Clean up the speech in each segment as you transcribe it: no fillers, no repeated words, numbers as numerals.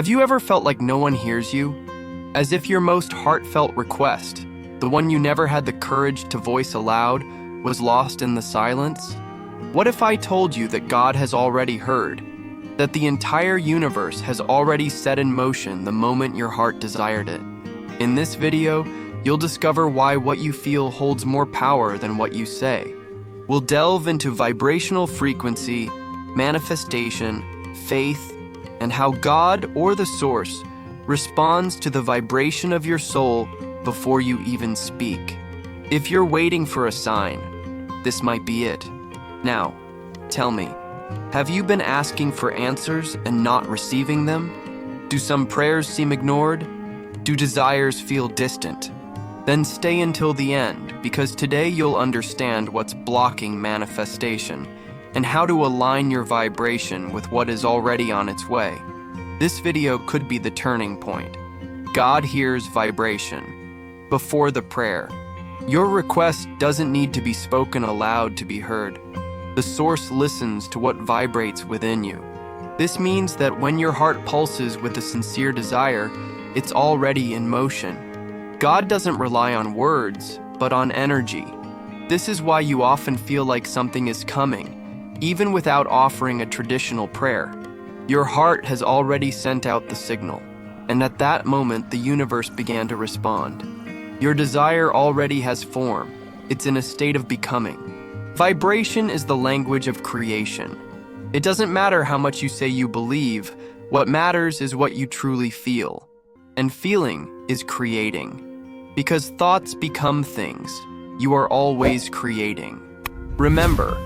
Have you ever felt like no one hears you? As if your most heartfelt request, the one you never had the courage to voice aloud, was lost in the silence? What if I told you that God has already heard, that the entire universe has already set in motion the moment your heart desired it? In this video, you'll discover why what you feel holds more power than what you say. We'll delve into vibrational frequency, manifestation, faith, and how God or the source responds to the vibration of your soul before you even speak. If you're waiting for a sign, this might be it. Now, tell me, have you been asking for answers and not receiving them? Do some prayers seem ignored? Do desires feel distant? Then stay until the end, because today you'll understand what's blocking manifestation and how to align your vibration with what is already on its way. This video could be the turning point. God hears vibration. Before the prayer, your request doesn't need to be spoken aloud to be heard. The source listens to what vibrates within you. This means that when your heart pulses with a sincere desire, it's already in motion. God doesn't rely on words, but on energy. This is why you often feel like something is coming, even without offering a traditional prayer. Your heart has already sent out the signal, and at that moment the universe began to respond. Your desire already has form. It's in a state of becoming. Vibration is the language of creation. It doesn't matter how much you say you believe, what matters is what you truly feel. And feeling is creating. Because thoughts become things, you are always creating. Remember,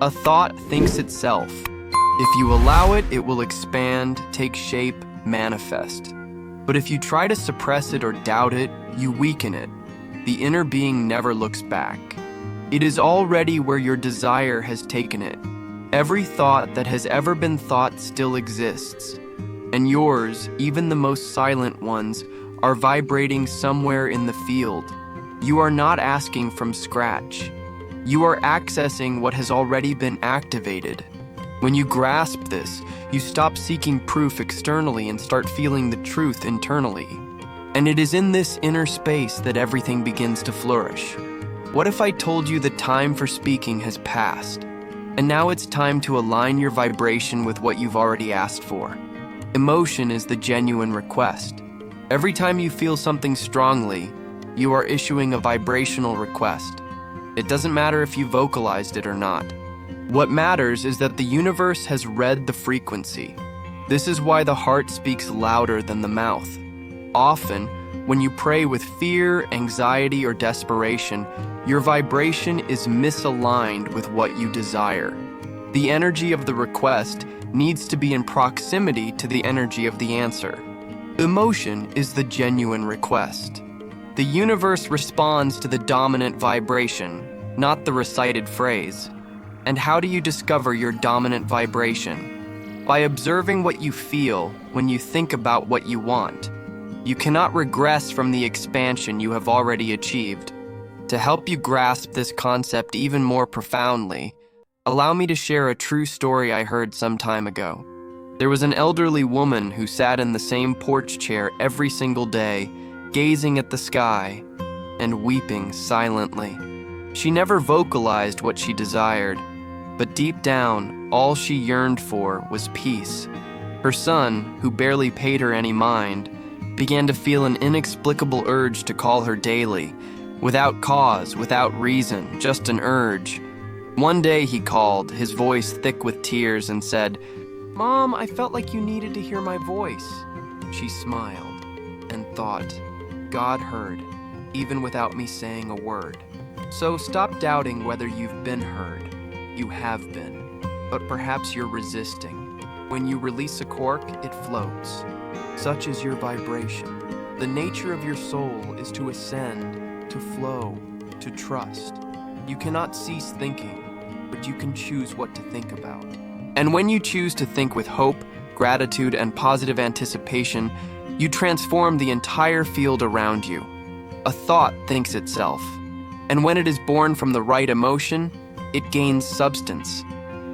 a thought thinks itself. If you allow it, it will expand, take shape, manifest. But if you try to suppress it or doubt it, you weaken it. The inner being never looks back. It is already where your desire has taken it. Every thought that has ever been thought still exists. And yours, even the most silent ones, are vibrating somewhere in the field. You are not asking from scratch. You are accessing what has already been activated. When you grasp this, you stop seeking proof externally and start feeling the truth internally. And it is in this inner space that everything begins to flourish. What if I told you the time for speaking has passed, and now it's time to align your vibration with what you've already asked for? Emotion is the genuine request. Every time you feel something strongly, you are issuing a vibrational request. It doesn't matter if you vocalized it or not. What matters is that the universe has read the frequency. This is why the heart speaks louder than the mouth. Often, when you pray with fear, anxiety, or desperation, your vibration is misaligned with what you desire. The energy of the request needs to be in proximity to the energy of the answer. Emotion is the genuine request. The universe responds to the dominant vibration, not the recited phrase. And how do you discover your dominant vibration? By observing what you feel when you think about what you want. You cannot regress from the expansion you have already achieved. To help you grasp this concept even more profoundly, allow me to share a true story I heard some time ago. There was an elderly woman who sat in the same porch chair every single day, gazing at the sky and weeping silently. She never vocalized what she desired, but deep down, all she yearned for was peace. Her son, who barely paid her any mind, began to feel an inexplicable urge to call her daily, without cause, without reason, just an urge. One day he called, his voice thick with tears, and said, "Mom, I felt like you needed to hear my voice." She smiled and thought, God heard, even without me saying a word. So stop doubting whether you've been heard. You have been, but perhaps you're resisting. When you release a cork, it floats. Such is your vibration. The nature of your soul is to ascend, to flow, to trust. You cannot cease thinking, but you can choose what to think about. And when you choose to think with hope, gratitude, and positive anticipation, you transform the entire field around you. A thought thinks itself, and when it is born from the right emotion, it gains substance.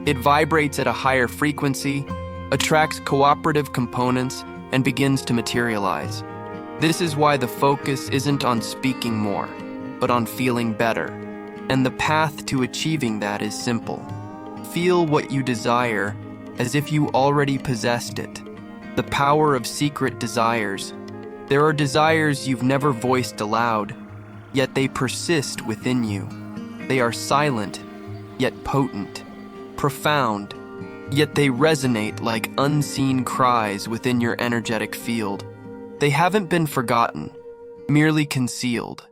It vibrates at a higher frequency, attracts cooperative components, and begins to materialize. This is why the focus isn't on speaking more, but on feeling better. And the path to achieving that is simple. Feel what you desire as if you already possessed it. The power of secret desires. There are desires you've never voiced aloud, yet they persist within you. They are silent, yet potent, profound, yet they resonate like unseen cries within your energetic field. They haven't been forgotten, merely concealed,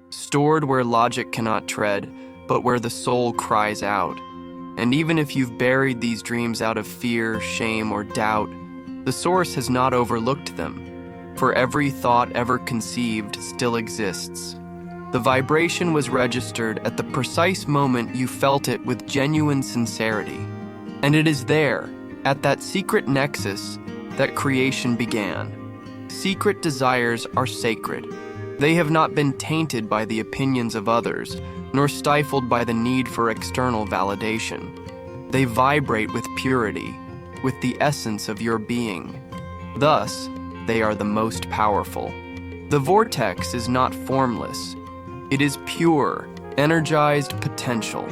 stored where logic cannot tread, but where the soul cries out. And even if you've buried these dreams out of fear, shame, or doubt, the source has not overlooked them, for every thought ever conceived still exists. The vibration was registered at the precise moment you felt it with genuine sincerity. And it is there, at that secret nexus, that creation began. Secret desires are sacred. They have not been tainted by the opinions of others, nor stifled by the need for external validation. They vibrate with purity, with the essence of your being. Thus, they are the most powerful. The vortex is not formless. It is pure, energized potential.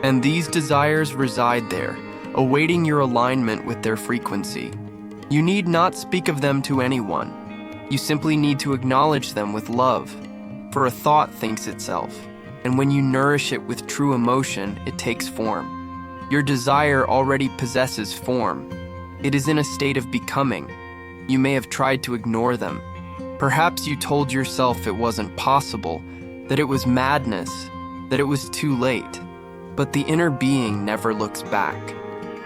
And these desires reside there, awaiting your alignment with their frequency. You need not speak of them to anyone. You simply need to acknowledge them with love, for a thought thinks itself, and when you nourish it with true emotion, it takes form. Your desire already possesses form. It is in a state of becoming. You may have tried to ignore them. Perhaps you told yourself it wasn't possible, that it was madness, that it was too late. But the inner being never looks back.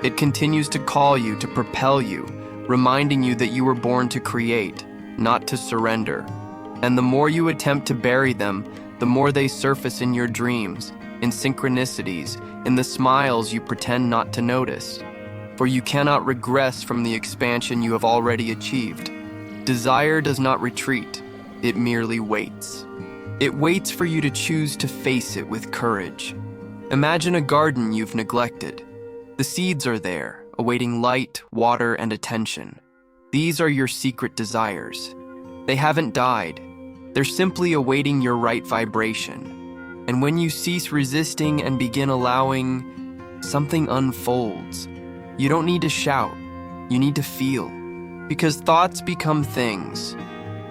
It continues to call you, to propel you, reminding you that you were born to create, not to surrender. And the more you attempt to bury them, the more they surface in your dreams, in synchronicities, in the smiles you pretend not to notice. For you cannot regress from the expansion you have already achieved. Desire does not retreat, it merely waits. It waits for you to choose to face it with courage. Imagine a garden you've neglected. The seeds are there, awaiting light, water, and attention. These are your secret desires. They haven't died. They're simply awaiting your right vibration. And when you cease resisting and begin allowing, something unfolds. You don't need to shout. You need to feel. Because thoughts become things.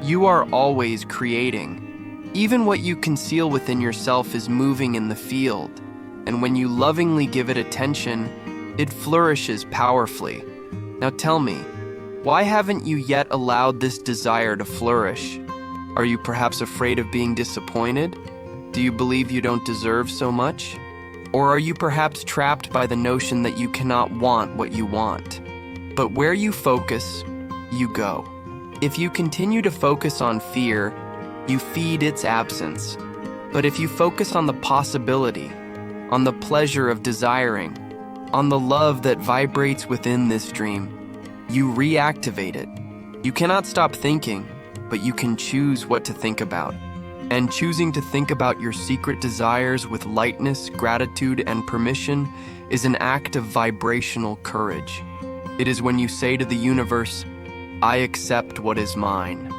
You are always creating. Even what you conceal within yourself is moving in the field. And when you lovingly give it attention, it flourishes powerfully. Now tell me, why haven't you yet allowed this desire to flourish? Are you perhaps afraid of being disappointed? Do you believe you don't deserve so much? Or are you perhaps trapped by the notion that you cannot want what you want? But where you focus, you go. If you continue to focus on fear, you feed its absence. But if you focus on the possibility, on the pleasure of desiring, on the love that vibrates within this dream, you reactivate it. You cannot stop thinking, but you can choose what to think about. And choosing to think about your secret desires with lightness, gratitude, and permission is an act of vibrational courage. It is when you say to the universe, I accept what is mine.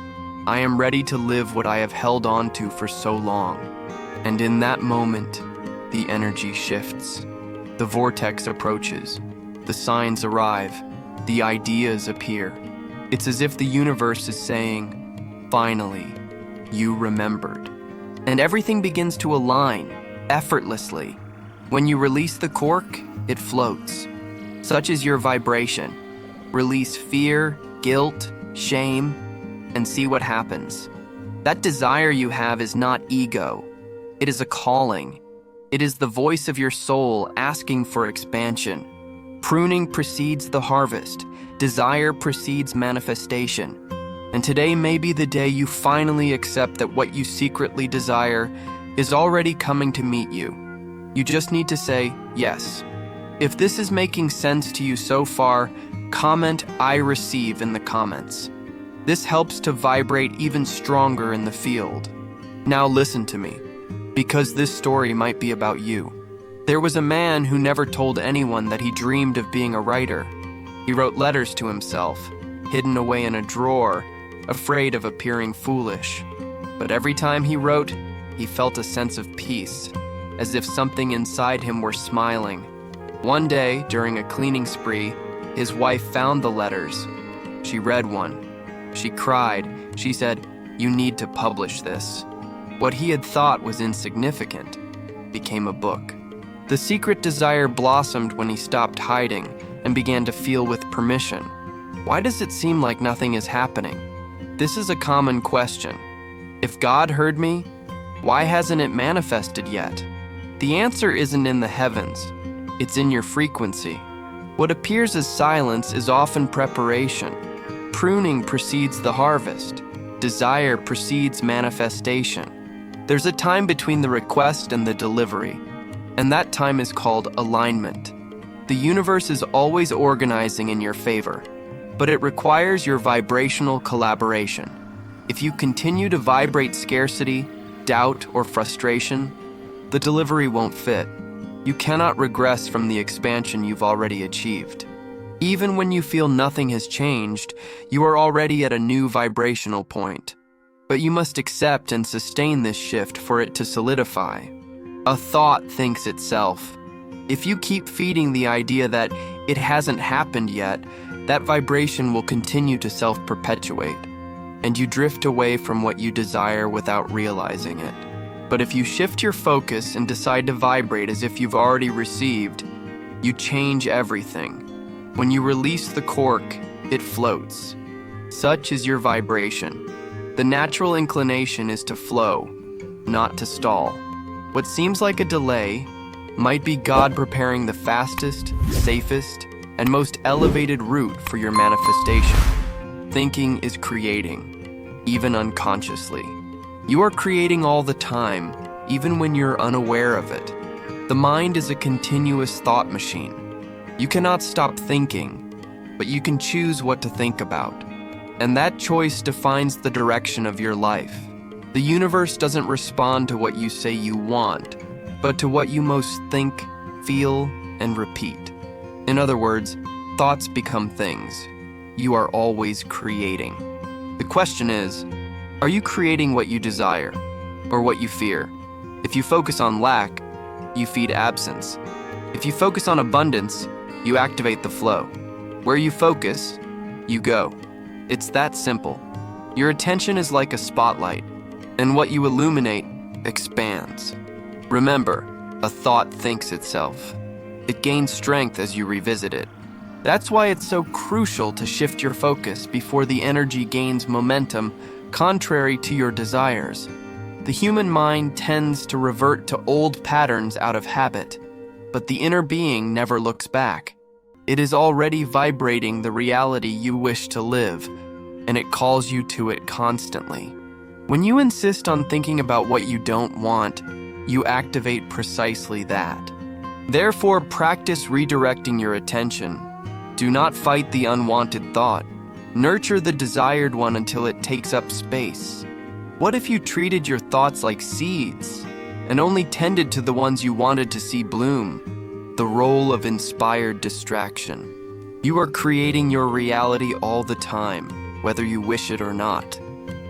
I am ready to live what I have held on to for so long. And in that moment, the energy shifts. The vortex approaches. The signs arrive. The ideas appear. It's as if the universe is saying, finally, you remembered. And everything begins to align, effortlessly. When you release the cork, it floats. Such is your vibration. Release fear, guilt, shame, and see what happens. That desire you have is not ego. It is a calling. It is the voice of your soul asking for expansion. Pruning precedes the harvest. Desire precedes manifestation. And today may be the day you finally accept that what you secretly desire is already coming to meet you. You just need to say yes. If this is making sense to you so far, comment I receive in the comments. This helps to vibrate even stronger in the field. Now listen to me, because this story might be about you. There was a man who never told anyone that he dreamed of being a writer. He wrote letters to himself, hidden away in a drawer, afraid of appearing foolish. But every time he wrote, he felt a sense of peace, as if something inside him were smiling. One day, during a cleaning spree, his wife found the letters. She read one. She cried. She said, "You need to publish this." What he had thought was insignificant became a book. The secret desire blossomed when he stopped hiding and began to feel with permission. Why does it seem like nothing is happening? This is a common question. If God heard me, why hasn't it manifested yet? The answer isn't in the heavens. It's in your frequency. What appears as silence is often preparation. Pruning precedes the harvest. Desire precedes manifestation. There's a time between the request and the delivery, and that time is called alignment. The universe is always organizing in your favor, but it requires your vibrational collaboration. If you continue to vibrate scarcity, doubt, or frustration, the delivery won't fit. You cannot regress from the expansion you've already achieved. Even when you feel nothing has changed, you are already at a new vibrational point. But you must accept and sustain this shift for it to solidify. A thought thinks itself. If you keep feeding the idea that it hasn't happened yet, that vibration will continue to self-perpetuate, and you drift away from what you desire without realizing it. But if you shift your focus and decide to vibrate as if you've already received, you change everything. When you release the cork, it floats. Such is your vibration. The natural inclination is to flow, not to stall. What seems like a delay might be God preparing the fastest, safest, and most elevated route for your manifestation. Thinking is creating, even unconsciously. You are creating all the time, even when you're unaware of it. The mind is a continuous thought machine. You cannot stop thinking, but you can choose what to think about. And that choice defines the direction of your life. The universe doesn't respond to what you say you want, but to what you most think, feel, and repeat. In other words, thoughts become things. You are always creating. The question is, are you creating what you desire or what you fear? If you focus on lack, you feed absence. If you focus on abundance, you activate the flow. Where you focus, you go. It's that simple. Your attention is like a spotlight, and what you illuminate expands. Remember, a thought thinks itself. It gains strength as you revisit it. That's why it's so crucial to shift your focus before the energy gains momentum contrary to your desires. The human mind tends to revert to old patterns out of habit, but the inner being never looks back. It is already vibrating the reality you wish to live, and it calls you to it constantly. When you insist on thinking about what you don't want, you activate precisely that. Therefore, practice redirecting your attention. Do not fight the unwanted thought. Nurture the desired one until it takes up space. What if you treated your thoughts like seeds and only tended to the ones you wanted to see bloom? The role of inspired distraction. You are creating your reality all the time, whether you wish it or not.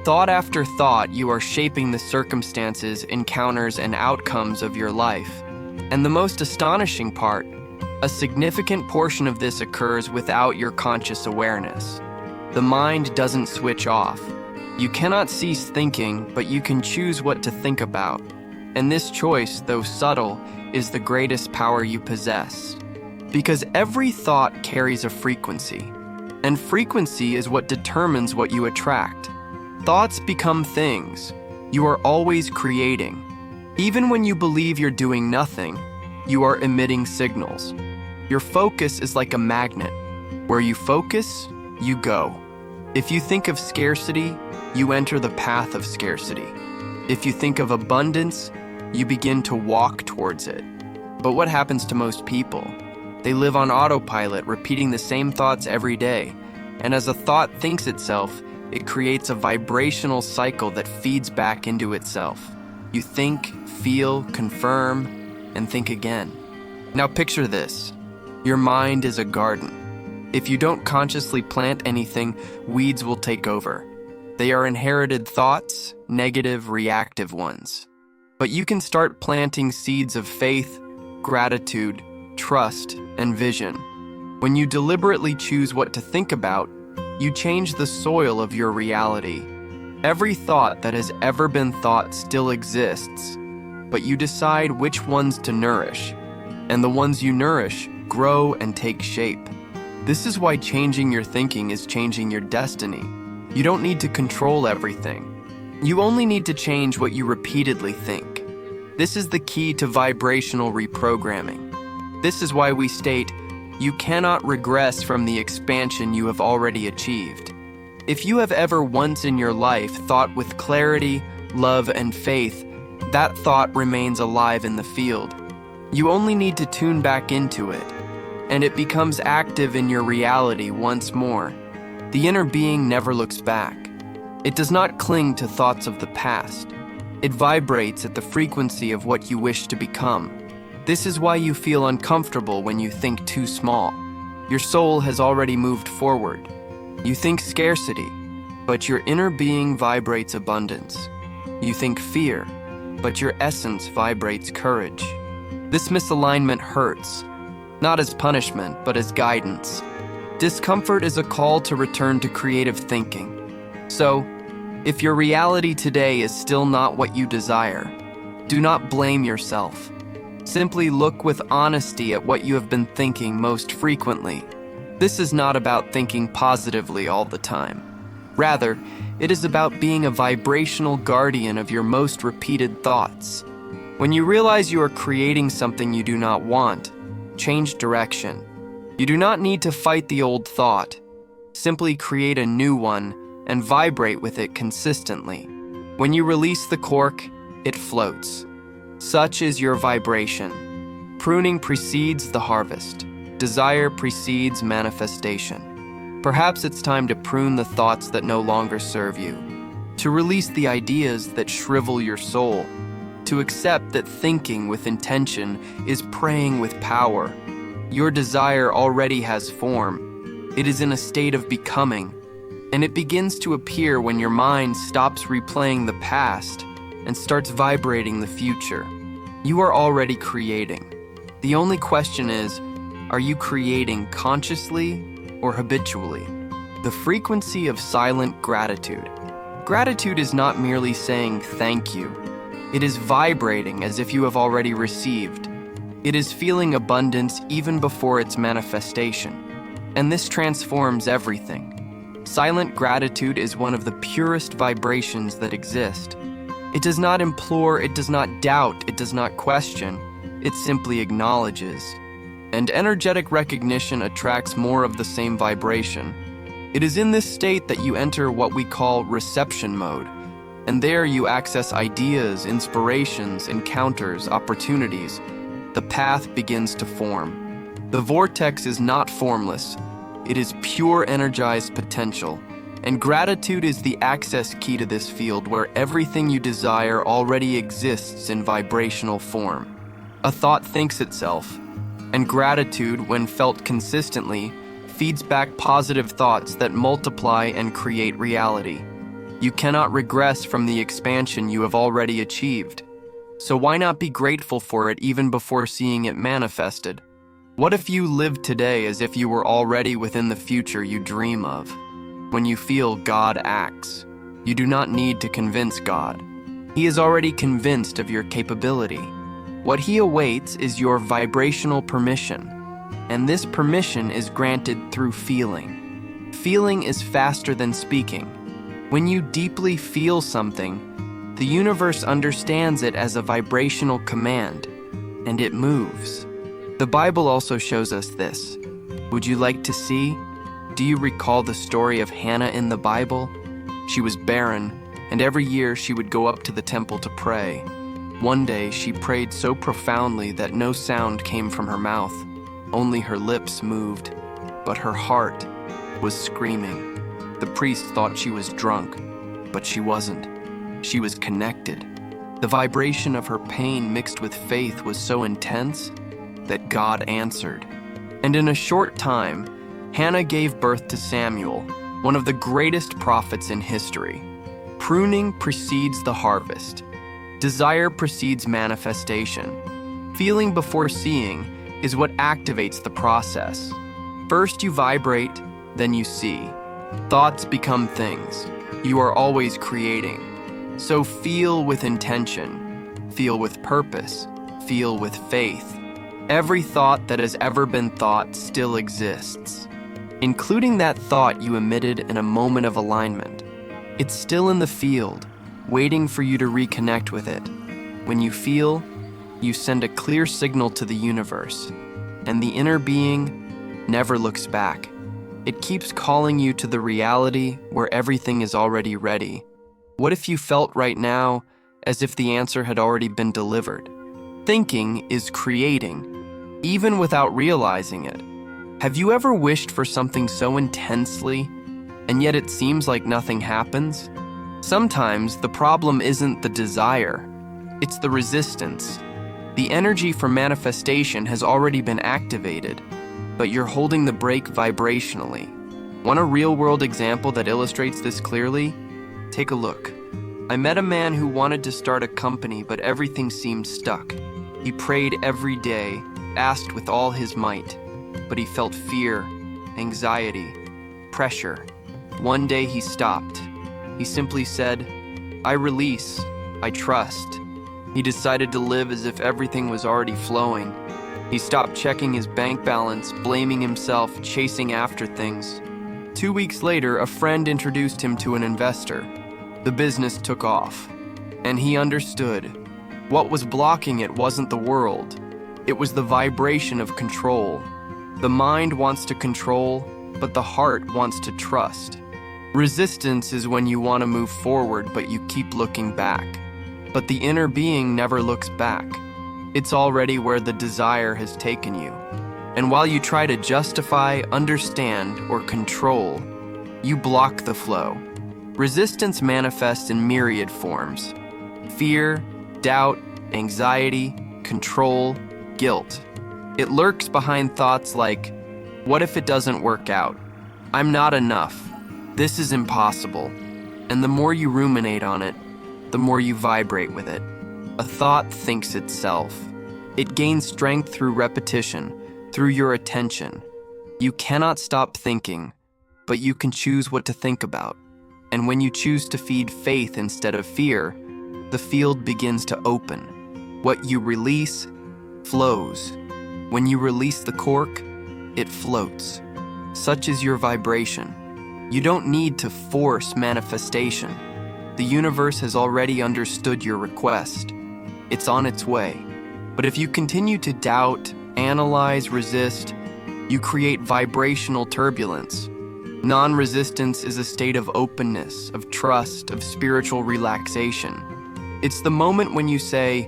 Thought after thought, you are shaping the circumstances, encounters, and outcomes of your life. And the most astonishing part, a significant portion of this occurs without your conscious awareness. The mind doesn't switch off. You cannot cease thinking, but you can choose what to think about. And this choice, though subtle, is the greatest power you possess. Because every thought carries a frequency, and frequency is what determines what you attract. Thoughts become things. You are always creating. Even when you believe you're doing nothing, you are emitting signals. Your focus is like a magnet. Where you focus, you go. If you think of scarcity, you enter the path of scarcity. If you think of abundance, you begin to walk towards it. But what happens to most people? They live on autopilot, repeating the same thoughts every day. And as a thought thinks itself, it creates a vibrational cycle that feeds back into itself. You think, feel, confirm, and think again. Now picture this. Your mind is a garden. If you don't consciously plant anything, weeds will take over. They are inherited thoughts, negative, reactive ones. But you can start planting seeds of faith, gratitude, trust, and vision. When you deliberately choose what to think about, you change the soil of your reality. Every thought that has ever been thought still exists, but you decide which ones to nourish, and the ones you nourish grow and take shape. This is why changing your thinking is changing your destiny. You don't need to control everything. You only need to change what you repeatedly think. This is the key to vibrational reprogramming. This is why we state, you cannot regress from the expansion you have already achieved. If you have ever once in your life thought with clarity, love, and faith, that thought remains alive in the field. You only need to tune back into it, and it becomes active in your reality once more. The inner being never looks back. It does not cling to thoughts of the past. It vibrates at the frequency of what you wish to become. This is why you feel uncomfortable when you think too small. Your soul has already moved forward. You think scarcity, but your inner being vibrates abundance. You think fear, but your essence vibrates courage. This misalignment hurts, not as punishment, but as guidance. Discomfort is a call to return to creative thinking. So, if your reality today is still not what you desire, do not blame yourself. Simply look with honesty at what you have been thinking most frequently. This is not about thinking positively all the time. Rather, it is about being a vibrational guardian of your most repeated thoughts. When you realize you are creating something you do not want, change direction. You do not need to fight the old thought. Simply create a new one and vibrate with it consistently. When you release the cork, it floats. Such is your vibration. Pruning precedes the harvest. Desire precedes manifestation. Perhaps it's time to prune the thoughts that no longer serve you, to release the ideas that shrivel your soul, to accept that thinking with intention is praying with power. Your desire already has form. It is in a state of becoming, and it begins to appear when your mind stops replaying the past and starts vibrating the future. You are already creating. The only question is, are you creating consciously or habitually? The frequency of silent gratitude. Gratitude is not merely saying thank you. It is vibrating as if you have already received. It is feeling abundance even before its manifestation. And this transforms everything. Silent gratitude is one of the purest vibrations that exist. It does not implore, it does not doubt, it does not question. It simply acknowledges. And energetic recognition attracts more of the same vibration. It is in this state that you enter what we call reception mode, and there you access ideas, inspirations, encounters, opportunities. The path begins to form. The vortex is not formless. It is pure energized potential, and gratitude is the access key to this field where everything you desire already exists in vibrational form. A thought thinks itself, and gratitude, when felt consistently, feeds back positive thoughts that multiply and create reality. You cannot regress from the expansion you have already achieved. So why not be grateful for it even before seeing it manifested? What if you lived today as if you were already within the future you dream of? When you feel God acts, you do not need to convince God. He is already convinced of your capability. What he awaits is your vibrational permission, and this permission is granted through feeling. Feeling is faster than speaking. When you deeply feel something, the universe understands it as a vibrational command, and it moves. The Bible also shows us this. Would you like to see? Do you recall the story of Hannah in the Bible? She was barren, and every year she would go up to the temple to pray. One day, she prayed so profoundly that no sound came from her mouth. Only her lips moved, but her heart was screaming. The priest thought she was drunk, but she wasn't. She was connected. The vibration of her pain mixed with faith was so intense that God answered. And in a short time, Hannah gave birth to Samuel, one of the greatest prophets in history. Pruning precedes the harvest. Desire precedes manifestation. Feeling before seeing is what activates the process. First you vibrate, then you see. Thoughts become things. You are always creating. So feel with intention. Feel with purpose. Feel with faith. Every thought that has ever been thought still exists, including that thought you emitted in a moment of alignment. It's still in the field, waiting for you to reconnect with it. When you feel, you send a clear signal to the universe, and the inner being never looks back. It keeps calling you to the reality where everything is already ready. What if you felt right now as if the answer had already been delivered? Thinking is creating, even without realizing it. Have you ever wished for something so intensely, and yet it seems like nothing happens? Sometimes the problem isn't the desire, it's the resistance. The energy for manifestation has already been activated, but you're holding the brake vibrationally. Want a real-world example that illustrates this clearly? Take a look. I met a man who wanted to start a company, but everything seemed stuck. He prayed every day, asked with all his might, but he felt fear, anxiety, pressure. One day he stopped. He simply said, "I release, I trust." He decided to live as if everything was already flowing. He stopped checking his bank balance, blaming himself, chasing after things. 2 weeks later, a friend introduced him to an investor. The business took off, and he understood. What was blocking it wasn't the world. It was the vibration of control. The mind wants to control, but the heart wants to trust. Resistance is when you want to move forward, but you keep looking back. But the inner being never looks back. It's already where the desire has taken you. And while you try to justify, understand, or control, you block the flow. Resistance manifests in myriad forms: fear, doubt, anxiety, control, guilt. It lurks behind thoughts like, what if it doesn't work out? I'm not enough. This is impossible. And the more you ruminate on it, the more you vibrate with it. A thought thinks itself. It gains strength through repetition, through your attention. You cannot stop thinking, but you can choose what to think about. And when you choose to feed faith instead of fear, the field begins to open. What you release flows. When you release the cork, it floats. Such is your vibration. You don't need to force manifestation. The universe has already understood your request. It's on its way. But if you continue to doubt, analyze, resist, you create vibrational turbulence. Non-resistance is a state of openness, of trust, of spiritual relaxation. It's the moment when you say,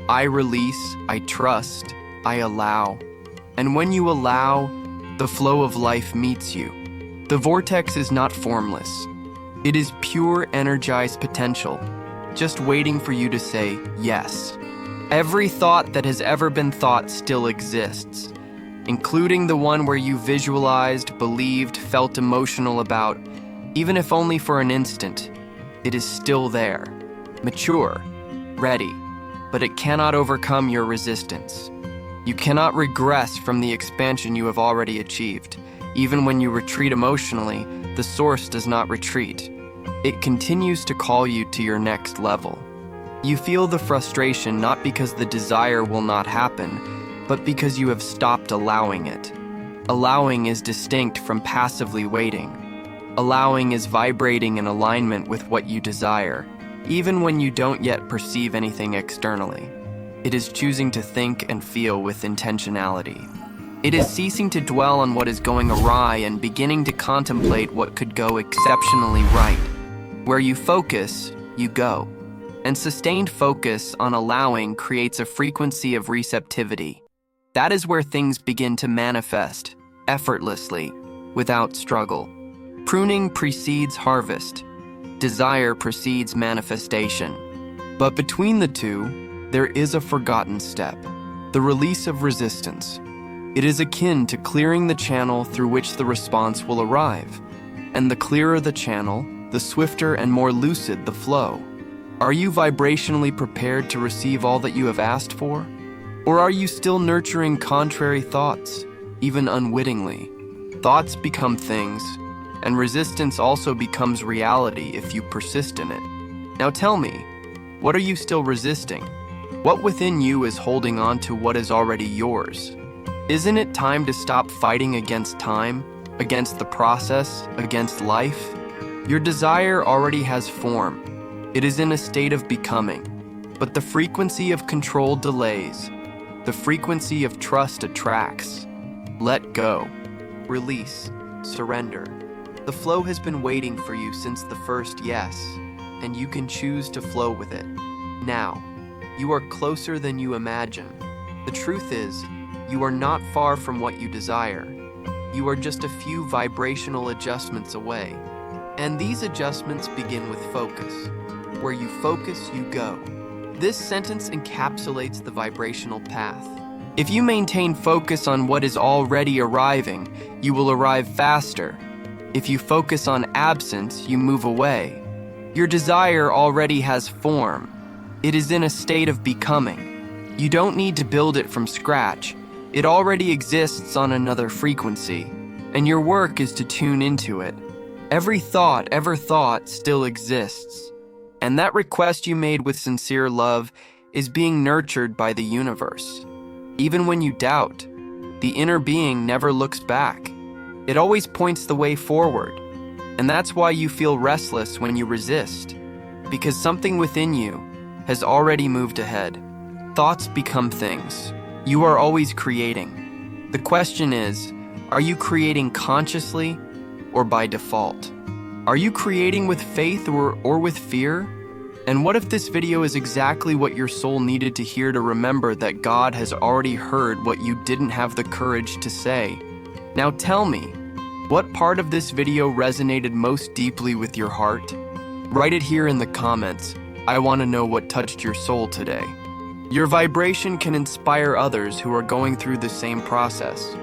I release, I trust, I allow. And when you allow, the flow of life meets you. The vortex is not formless. It is pure energized potential, just waiting for you to say yes. Every thought that has ever been thought still exists, including the one where you visualized, believed, felt emotional about, even if only for an instant. It is still there, mature, ready, but it cannot overcome your resistance. You cannot regress from the expansion you have already achieved. Even when you retreat emotionally, the source does not retreat. It continues to call you to your next level. You feel the frustration not because the desire will not happen, but because you have stopped allowing it. Allowing is distinct from passively waiting. Allowing is vibrating in alignment with what you desire, even when you don't yet perceive anything externally. It is choosing to think and feel with intentionality. It is ceasing to dwell on what is going awry and beginning to contemplate what could go exceptionally right. Where you focus, you go. And sustained focus on allowing creates a frequency of receptivity. That is where things begin to manifest, effortlessly, without struggle. Pruning precedes harvest. Desire precedes manifestation. But between the two, there is a forgotten step: the release of resistance. It is akin to clearing the channel through which the response will arrive. And the clearer the channel, the swifter and more lucid the flow. Are you vibrationally prepared to receive all that you have asked for? Or are you still nurturing contrary thoughts, even unwittingly? Thoughts become things, and resistance also becomes reality if you persist in it. Now tell me, what are you still resisting? What within you is holding on to what is already yours? Isn't it time to stop fighting against time, against the process, against life? Your desire already has form. It is in a state of becoming. But the frequency of control delays. The frequency of trust attracts. Let go. Release. Surrender. The flow has been waiting for you since the first yes, and you can choose to flow with it. Now, you are closer than you imagine. The truth is, you are not far from what you desire. You are just a few vibrational adjustments away. And these adjustments begin with focus. Where you focus, you go. This sentence encapsulates the vibrational path. If you maintain focus on what is already arriving, you will arrive faster. If you focus on absence, you move away. Your desire already has form. It is in a state of becoming. You don't need to build it from scratch. It already exists on another frequency, and your work is to tune into it. Every thought ever thought still exists, and that request you made with sincere love is being nurtured by the universe. Even when you doubt, the inner being never looks back. It always points the way forward, and that's why you feel restless when you resist, because something within you has already moved ahead. Thoughts become things. You are always creating. The question is, are you creating consciously or by default? Are you creating with faith or with fear? And what if this video is exactly what your soul needed to hear to remember that God has already heard what you didn't have the courage to say? Now tell me, what part of this video resonated most deeply with your heart? Write it here in the comments. I want to know what touched your soul today. Your vibration can inspire others who are going through the same process.